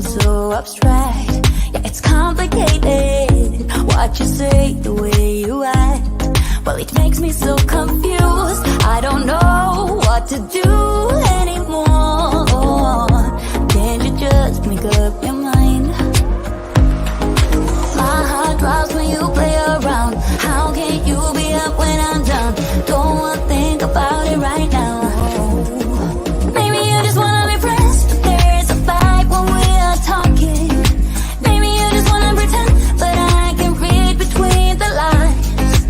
so abstract. Yeah, it's complicated. What you say, the way you act, well, it makes me so confused. I don't know what to do anymore. Can't you just make up your mind? My heart drops when you play around. How can you be up when I'm down? Don't wanna think about it right now. Maybe you just wanna be friends, but there is a fight when we are talking. Maybe you just wanna pretend, but I can read between the lines.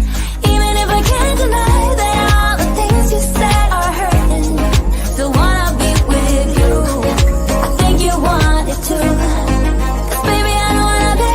Even if I can't deny that all the things you said are hurting, still wanna be with you. I think you want it too, 'cause baby I don't wanna be.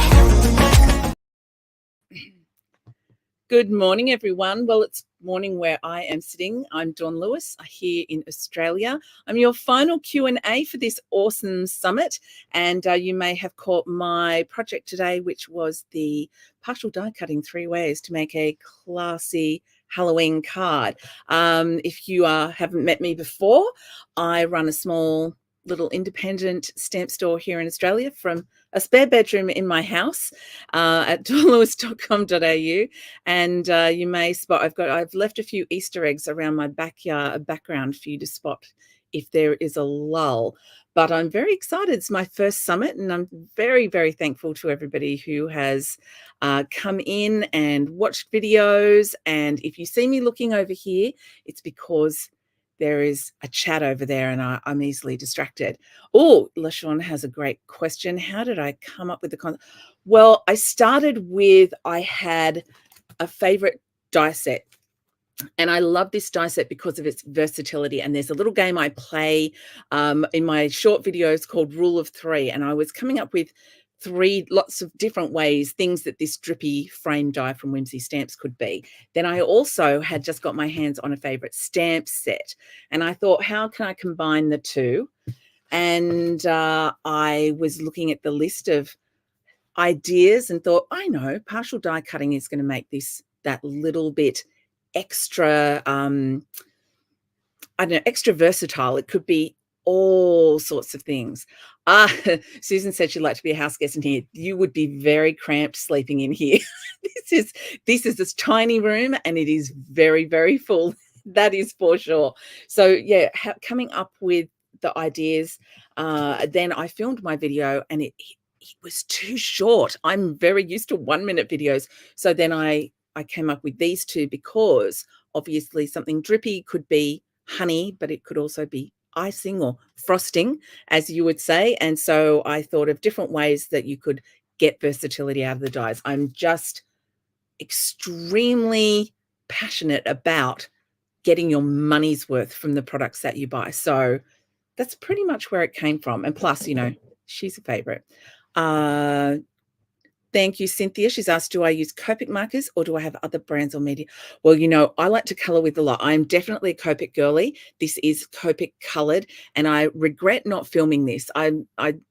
Good morning, everyone. Well, it's morning where I am sitting. I'm Dawn Lewis here in Australia. I'm your final Q&A for this awesome summit, and you may have caught my project today, which was the partial die cutting 3 ways to make a classy Halloween card. If you haven't met me before, I run a small little independent stamp store here in Australia from a spare bedroom in my house at dawnlewis.com.au, and you may spot I've left a few Easter eggs around my background for you to spot if there is a lull. But I'm very excited. It's my first summit, and I'm very, very thankful to everybody who has come in and watched videos. And if you see me looking over here, it's because there is a chat over there and I'm easily distracted. Oh, LaShawn has a great question. How did I come up with the concept? Well, I started with, I had a favorite die set, and I love this die set because of its versatility. And there's a little game I play in my short videos called Rule of Three. And I was coming up with lots of different ways, things that this drippy frame die from Whimsy Stamps could be. Then I also had just got my hands on a favorite stamp set, and I thought, how can I combine the two? And I was looking at the list of ideas and thought, I know, partial die cutting is going to make this that little bit extra, I don't know, extra versatile. It could be all sorts of things. Susan said she'd like to be a house guest in here. You would be very cramped sleeping in here. This is this tiny room, and it is very, very full. That is for sure. So yeah, coming up with the ideas. Then I filmed my video, and it was too short. I'm very used to 1-minute videos. So then I came up with these two, because obviously something drippy could be honey, but it could also be icing or frosting, as you would say. And so I thought of different ways that you could get versatility out of the dies. I'm just extremely passionate about getting your money's worth from the products that you buy. So that's pretty much where it came from. And plus, you know, she's a favorite. Thank you, Cynthia. She's asked, do I use Copic markers or do I have other brands or media? Well, you know, I like to color with a lot. I'm definitely a Copic girly. This is Copic colored, and I regret not filming this. I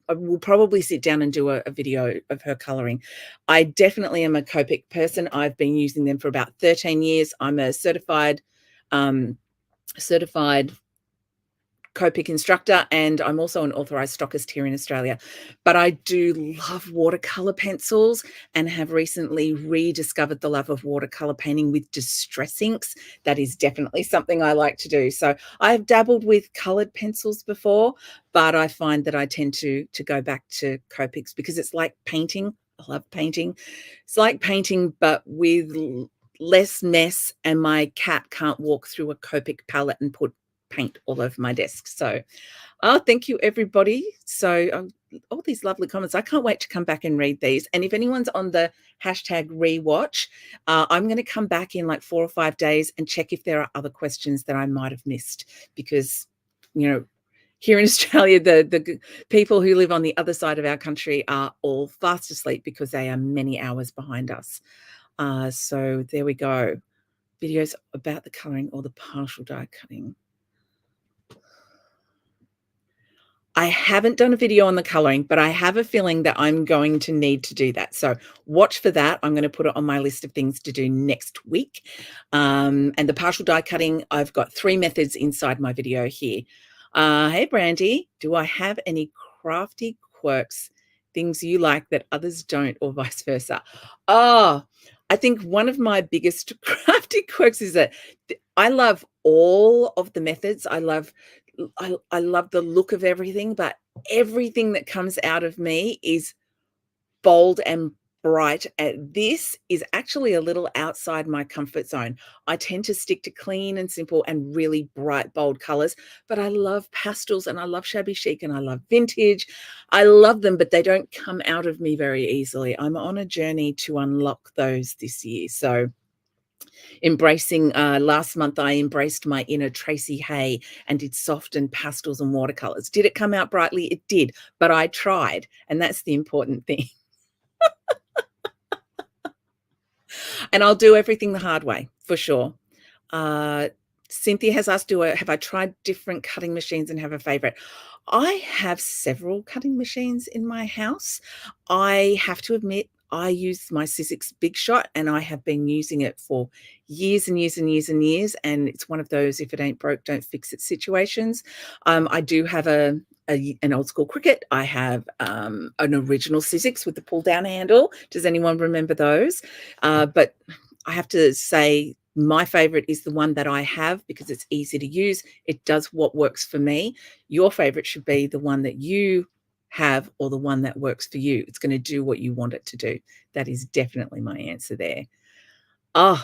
will probably sit down and do a video of her coloring. I definitely am a Copic person. I've been using them for about 13 years. I'm a certified Copic instructor, and I'm also an authorized stockist here in Australia. But I do love watercolor pencils, and have recently rediscovered the love of watercolor painting with distress inks. That is definitely something I like to do. So I've dabbled with colored pencils before, but I find that I tend to go back to Copics because it's like painting. I love painting. It's like painting, but with less mess, and my cat can't walk through a Copic palette and put paint all over my desk. So thank you, everybody. So all these lovely comments. I can't wait to come back and read these. And if anyone's on the hashtag rewatch, I'm going to come back in like 4 or 5 days and check if there are other questions that I might have missed, because, you know, here in Australia, the people who live on the other side of our country are all fast asleep because they are many hours behind us. So there we go. Videos about the coloring or the partial die cutting. I haven't done a video on the coloring, but I have a feeling that I'm going to need to do that. So watch for that. I'm going to put it on my list of things to do next week. And the partial die cutting, I've got 3 methods inside my video here. Hey, Brandy, do I have any crafty quirks, things you like that others don't, or vice versa. Oh, I think one of my biggest crafty quirks is that I love all of the methods. I love the look of everything, but everything that comes out of me is bold and bright. This is actually a little outside my comfort zone. I tend to stick to clean and simple and really bright, bold colors, but I love pastels and I love shabby chic and I love vintage. I love them, but they don't come out of me very easily. I'm on a journey to unlock those this year. So embracing last month, I embraced my inner Tracy Hay and did soft and pastels and watercolors. Did it come out brightly? It did, but I tried, and that's the important thing. And I'll do everything the hard way for sure. Cynthia has asked, have I tried different cutting machines and have a favorite? I have several cutting machines in my house. I have to admit, I use my Sizzix Big Shot and I have been using it for years and years and years and years. And it's one of those, if it ain't broke, don't fix it situations. I do have an old school Cricut. I have an original Sizzix with the pull down handle. Does anyone remember those? But I have to say my favorite is the one that I have because it's easy to use. It does what works for me. Your favorite should be the one that you have or the one that works for you. It's going to do what you want it to do. That is definitely my answer there. Oh,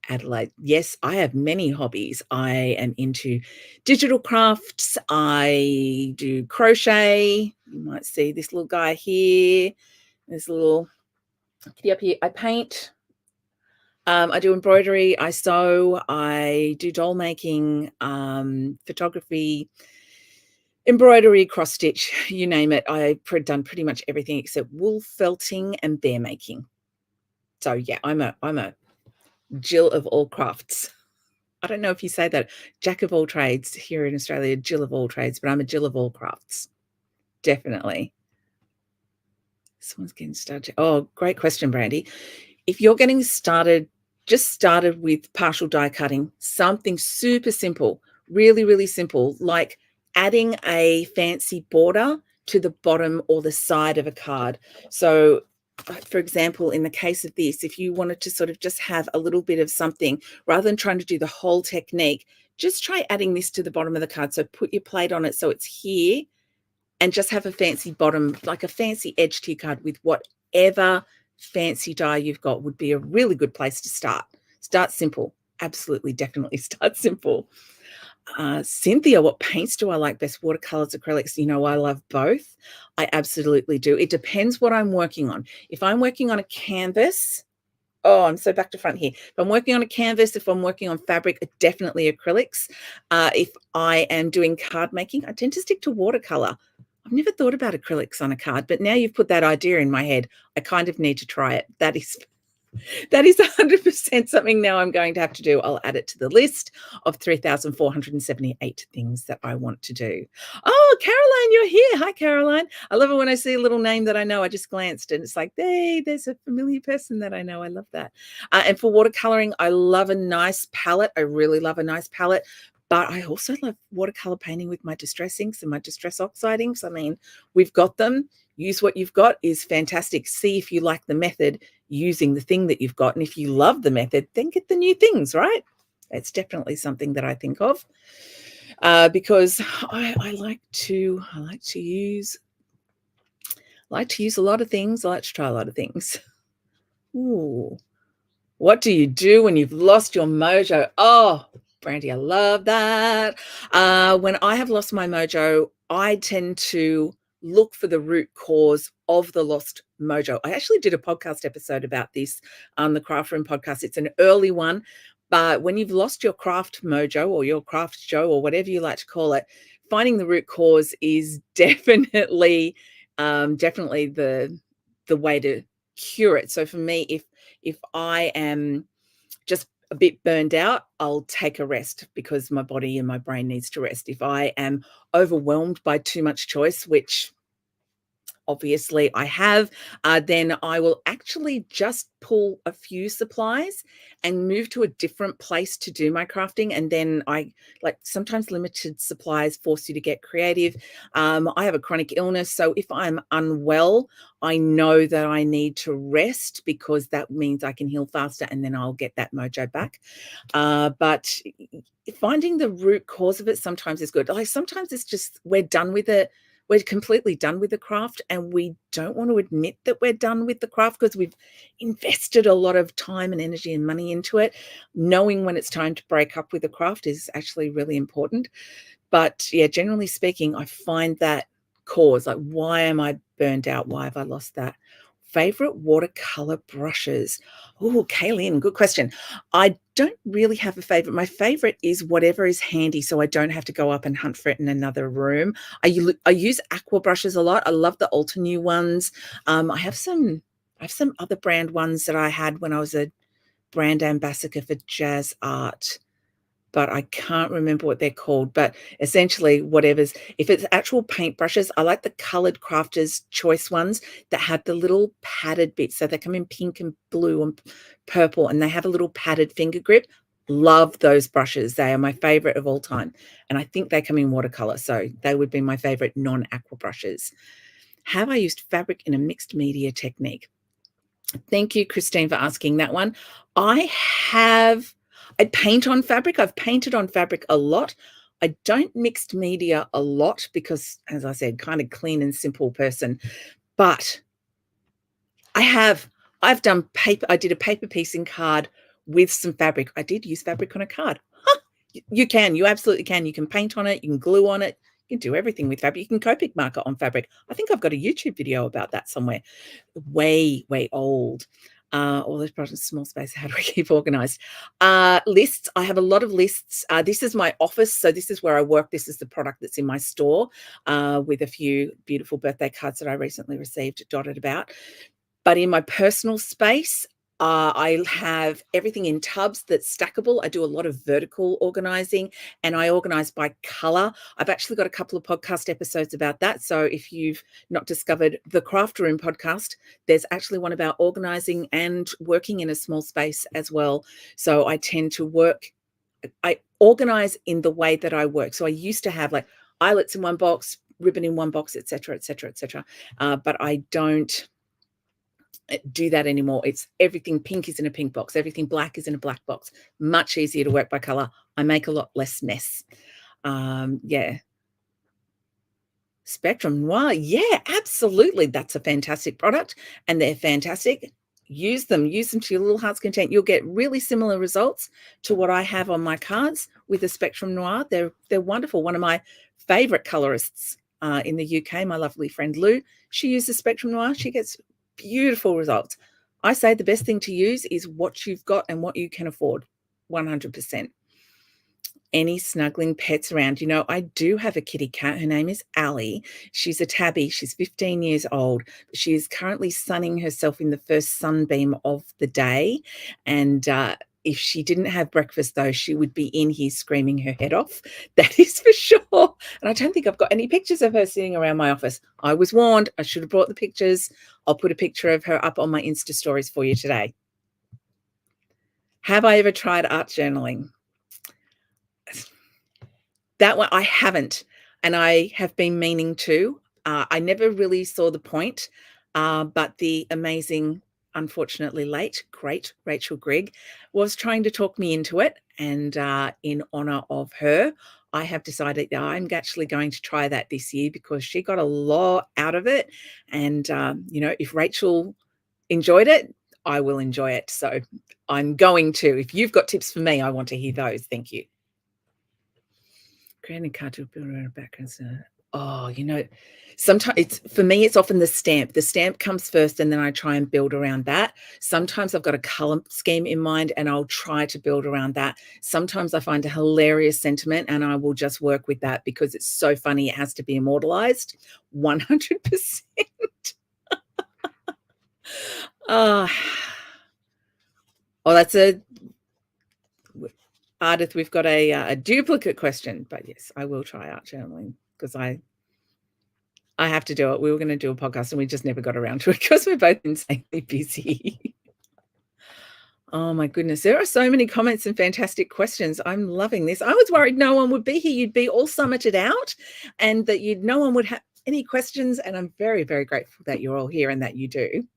Adelaide. Yes, I have many hobbies. I am into digital crafts. I do crochet. You might see this little guy here. There's a little kitty up here. I paint. I do embroidery. I sew. I do doll making, photography, embroidery, cross stitch, you name it. I've done pretty much everything except wool felting and bear making. So yeah, I'm a Jill of all crafts. I don't know if you say that, jack of all trades here in Australia, Jill of all trades, but I'm a Jill of all crafts. Definitely. Someone's getting started. Oh, great question, Brandy. If you're getting started, just started with partial die cutting, something super simple, really, really simple, like adding a fancy border to the bottom or the side of a card. So for example, in the case of this, if you wanted to sort of just have a little bit of something, rather than trying to do the whole technique, just try adding this to the bottom of the card. So put your plate on it so it's here and just have a fancy bottom, like a fancy edge to your card with whatever fancy die you've got would be a really good place to start. Start simple. Absolutely, definitely start simple. Cynthia, what paints do I like best? Watercolors, acrylics? You know, I love both. I absolutely do. It depends what I'm working on. If I'm working on a canvas, oh, I'm so back to front here. If I'm working on a canvas, if I'm working on fabric, definitely acrylics. If I am doing card making, I tend to stick to watercolor. I've never thought about acrylics on a card, but now you've put that idea in my head. I kind of need to try it. That is 100% something now I'm going to have to do. I'll add it to the list of 3,478 things that I want to do. Oh, Caroline, you're here. Hi, Caroline. I love it when I see a little name that I know. I just glanced and it's like, hey, there's a familiar person that I know. I love that. And for watercoloring, I love a nice palette. I really love a nice palette. But I also love watercolor painting with my distress inks and my distress oxide inks. I mean, we've got them. Use what you've got is fantastic. See if you like the method using the thing that you've got. And if you love the method, then get the new things, right? It's definitely something that I think of because I like to use a lot of things. I like to try a lot of things. Ooh. What do you do when you've lost your mojo? Oh, Brandy, I love that. When I have lost my mojo, I tend to look for the root cause of the lost mojo. I actually did a podcast episode about this on the Craft Room podcast. It's an early one, but when you've lost your craft mojo or your craft joe or whatever you like to call it, finding the root cause is definitely the way to cure it. So for me, if I am just a bit burned out, I'll take a rest because my body and my brain needs to rest. If I am overwhelmed by too much choice, which obviously I have, then I will actually just pull a few supplies and move to a different place to do my crafting. And then I like sometimes limited supplies force you to get creative. I have a chronic illness, so if I'm unwell, I know that I need to rest because that means I can heal faster and then I'll get that mojo back. But finding the root cause of it sometimes is good. Like sometimes it's just we're done with it. We're completely done with the craft and we don't want to admit that we're done with the craft because we've invested a lot of time and energy and money into it. Knowing when it's time to break up with the craft is actually really important. But yeah, generally speaking, I find that cause, like, why am I burned out? Why have I lost that? Favorite watercolor brushes? Oh, Kaylin, good question. I don't really have a favorite. My favorite is whatever is handy so I don't have to go up and hunt for it in another room. I use aqua brushes a lot. I love the Ultra ones. I have some other brand ones that I had when I was a brand ambassador for jazz art, but I can't remember what they're called. But essentially, if it's actual paint brushes, I like the Colored Crafters Choice ones that have the little padded bits. So they come in pink and blue and purple, and they have a little padded finger grip. Love those brushes. They are my favorite of all time. And I think they come in watercolor. So they would be my favorite non-aqua brushes. Have I used fabric in a mixed media technique? Thank you, Christine, for asking that one. I paint on fabric. I've painted on fabric a lot. I don't mixed media a lot because, as I said, kind of clean and simple person. But I've done paper. I did a paper piecing card with some fabric. I did use fabric on a card. You absolutely can. You can paint on it. You can glue on it. You can do everything with fabric. You can Copic marker on fabric. I think I've got a YouTube video about that somewhere. Way, way old. All those projects, small space. How do I keep organized? Lists. I have a lot of lists. This is my office. So this is where I work. This is the product that's in my store with a few beautiful birthday cards that I recently received dotted about. But in my personal space, I have everything in tubs that's stackable. I do a lot of vertical organizing and I organize by color. I've actually got a couple of podcast episodes about that. So if you've not discovered the Craft Room podcast, there's actually one about organizing and working in a small space as well. So I tend to I organize in the way that I work. So I used to have like eyelets in one box, ribbon in one box, etc., etc., etc. But I don't do that anymore. It's everything pink is in a pink box, everything black is in a black box. Much easier to work by color. I make a lot less mess. Yeah. Spectrum Noir. Yeah, absolutely. That's a fantastic product and they're fantastic. Use them to your little heart's content. You'll get really similar results to what I have on my cards with the Spectrum Noir. They're wonderful. One of my favorite colorists in the UK, my lovely friend Lou, she uses Spectrum Noir. She gets beautiful results. I say the best thing to use is what you've got and what you can afford. 100%. Any snuggling pets around? I do have a kitty cat. Her name is Allie. She's a tabby. She's 15 years old. She is currently sunning herself in the first sunbeam of the day. And if she didn't have breakfast, though, she would be in here screaming her head off. That is for sure. And I don't think I've got any pictures of her sitting around my office. I was warned. I should have brought the pictures. I'll put a picture of her up on my Insta stories for you today. Have I ever tried art journaling? That one I haven't, and I have been meaning to. I never really saw the point, but the amazing, unfortunately late, great Rachel Grigg was trying to talk me into it, and in honor of her, I have decided that I'm actually going to try that this year because she got a lot out of it, and if Rachel enjoyed it, I will enjoy it. So I'm going to. If you've got tips for me, I want to hear those. Thank you. Creating a card to build around a background. Sometimes for me, it's often the stamp. The stamp comes first and then I try and build around that. Sometimes I've got a color scheme in mind and I'll try to build around that. Sometimes I find a hilarious sentiment and I will just work with that because it's so funny. It has to be immortalized. 100%. Oh, that's Ardith, we've got a duplicate question, but yes, I will try art journaling because I I have to do it. We were going to do a podcast and we just never got around to it because we're both insanely busy. Oh my goodness. There are so many comments and fantastic questions. I'm loving this. I was worried no one would be here. You'd be all summited out and that no one would have any questions. And I'm very, very grateful that you're all here and that you do.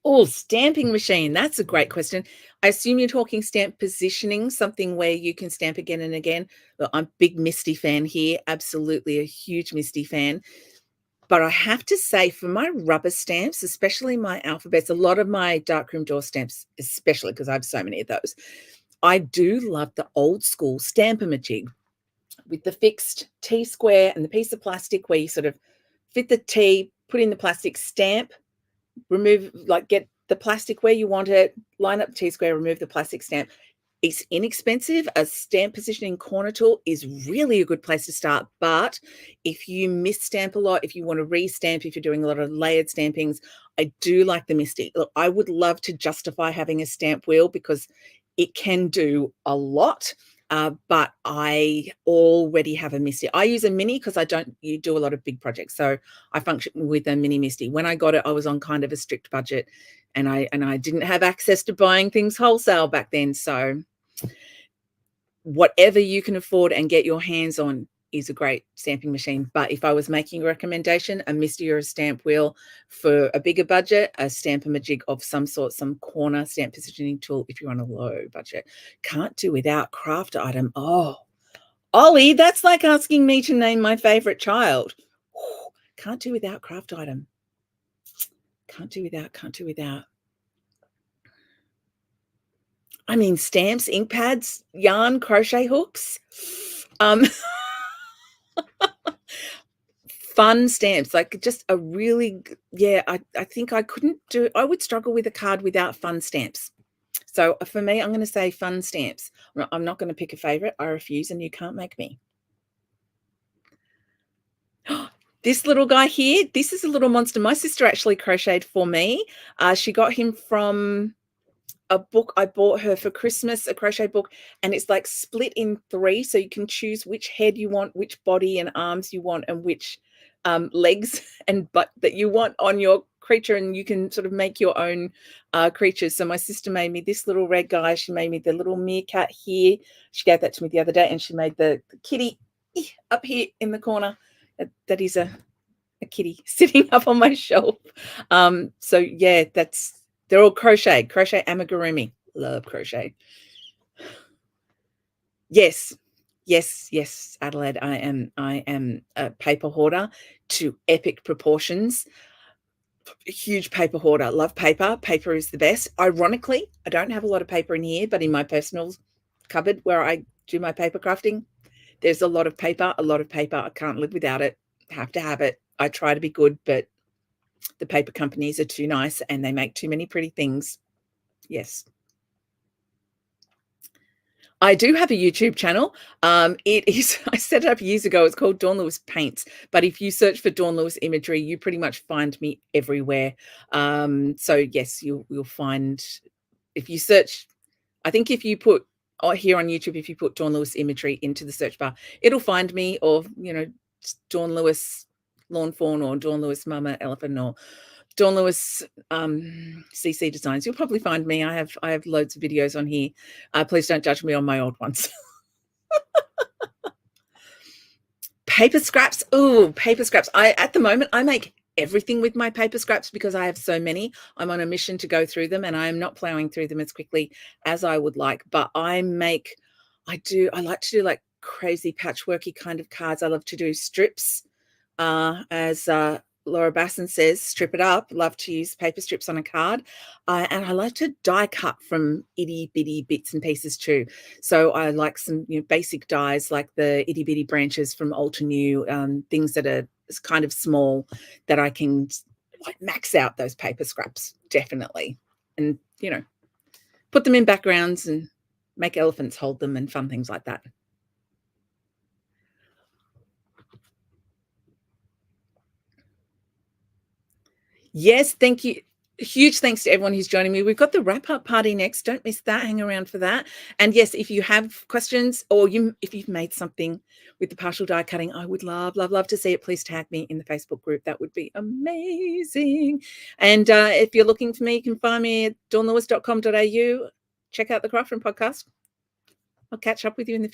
Oh, stamping machine. That's a great question. I assume you're talking stamp positioning, something where you can stamp again and again. Look, I'm a big Misty fan here. Absolutely a huge Misty fan. But I have to say, for my rubber stamps, especially my alphabets, a lot of my darkroom door stamps, especially because I have so many of those, I do love the old school Stamp-A-Majig with the fixed T-square and the piece of plastic where you sort of fit the T, put in the plastic, stamp, remove, like get the plastic where you want it, line up the T-square, remove the plastic stamp. It's inexpensive. A stamp positioning corner tool is really a good place to start. But if you misstamp a lot, if you want to restamp, if you're doing a lot of layered stampings, I do like the Misty. Look, I would love to justify having a stamp wheel because it can do a lot. But I already have a Misty. I use a mini because you do a lot of big projects. So I function with a mini Misty. When I got it, I was on kind of a strict budget and I didn't have access to buying things wholesale back then. So whatever you can afford and get your hands on is a great stamping machine. But if I was making a recommendation, a Misty or a stamp wheel for a bigger budget, a Stamp-A-Majig of some sort, some corner stamp positioning tool if you're on a low budget. Can't do without craft item. Oh, Ollie, that's like asking me to name my favorite child. Can't do without craft item. Can't do without. I mean, stamps, ink pads, yarn, crochet hooks. Fun stamps, like just a really, yeah, I think I would struggle with a card without fun stamps. So for me, I'm going to say fun stamps. I'm not going to pick a favorite. I refuse and you can't make me. This little guy here, this is a little monster. My sister actually crocheted for me. She got him from a book I bought her for Christmas, a crochet book, and it's like split in 3, so you can choose which head you want, which body and arms you want, and which legs and butt that you want on your creature, and you can sort of make your own creatures. So my sister made me this little red guy. She made me the little meerkat here. She gave that to me the other day, and she made the kitty up here in the corner. That is a kitty sitting up on my shelf. So yeah, they're all crochet amigurumi. Love crochet. Yes, Adelaide. I am a paper hoarder to epic proportions. Huge paper hoarder. Love paper. Paper is the best. Ironically, I don't have a lot of paper in here, but in my personal cupboard where I do my paper crafting, there's a lot of paper. I can't live without it. Have to have it. I try to be good, but the paper companies are too nice and they make too many pretty things. Yes. I do have a YouTube channel. It is, I set it up years ago. It's called Dawn Lewis Paints. But if you search for Dawn Lewis imagery, you pretty much find me everywhere. So yes, you'll find, if you search, I think if you put here on YouTube, if you put Dawn Lewis imagery into the search bar, it'll find me, or Dawn Lewis lawn fawn, or Dawn Lewis mama elephant, or Dawn Lewis CC Designs. You'll probably find me. I have loads of videos on here. Please don't judge me on my old ones. Paper scraps. Oh, paper scraps. At the moment, I make everything with my paper scraps because I have so many. I'm on a mission to go through them, and I am not plowing through them as quickly as I would like. But I like to do like crazy patchworky kind of cards. I love to do strips, as Laura Basson says, strip it up. Love to use paper strips on a card. And I like to die cut from itty bitty bits and pieces too. So I like some basic dies like the itty bitty branches from Old to New, things that are kind of small that I can like max out those paper scraps, definitely. And, put them in backgrounds and make elephants hold them and fun things like that. Yes, thank you. Huge thanks to everyone who's joining me. We've got the wrap-up party next. Don't miss that. Hang around for that. And yes, if you have questions or if you've made something with the partial die cutting, I would love to see it. Please tag me in the Facebook group. That would be amazing. And if you're looking for me, you can find me at dawnlewis.com.au. Check out the Craft Room podcast. I'll catch up with you in the future.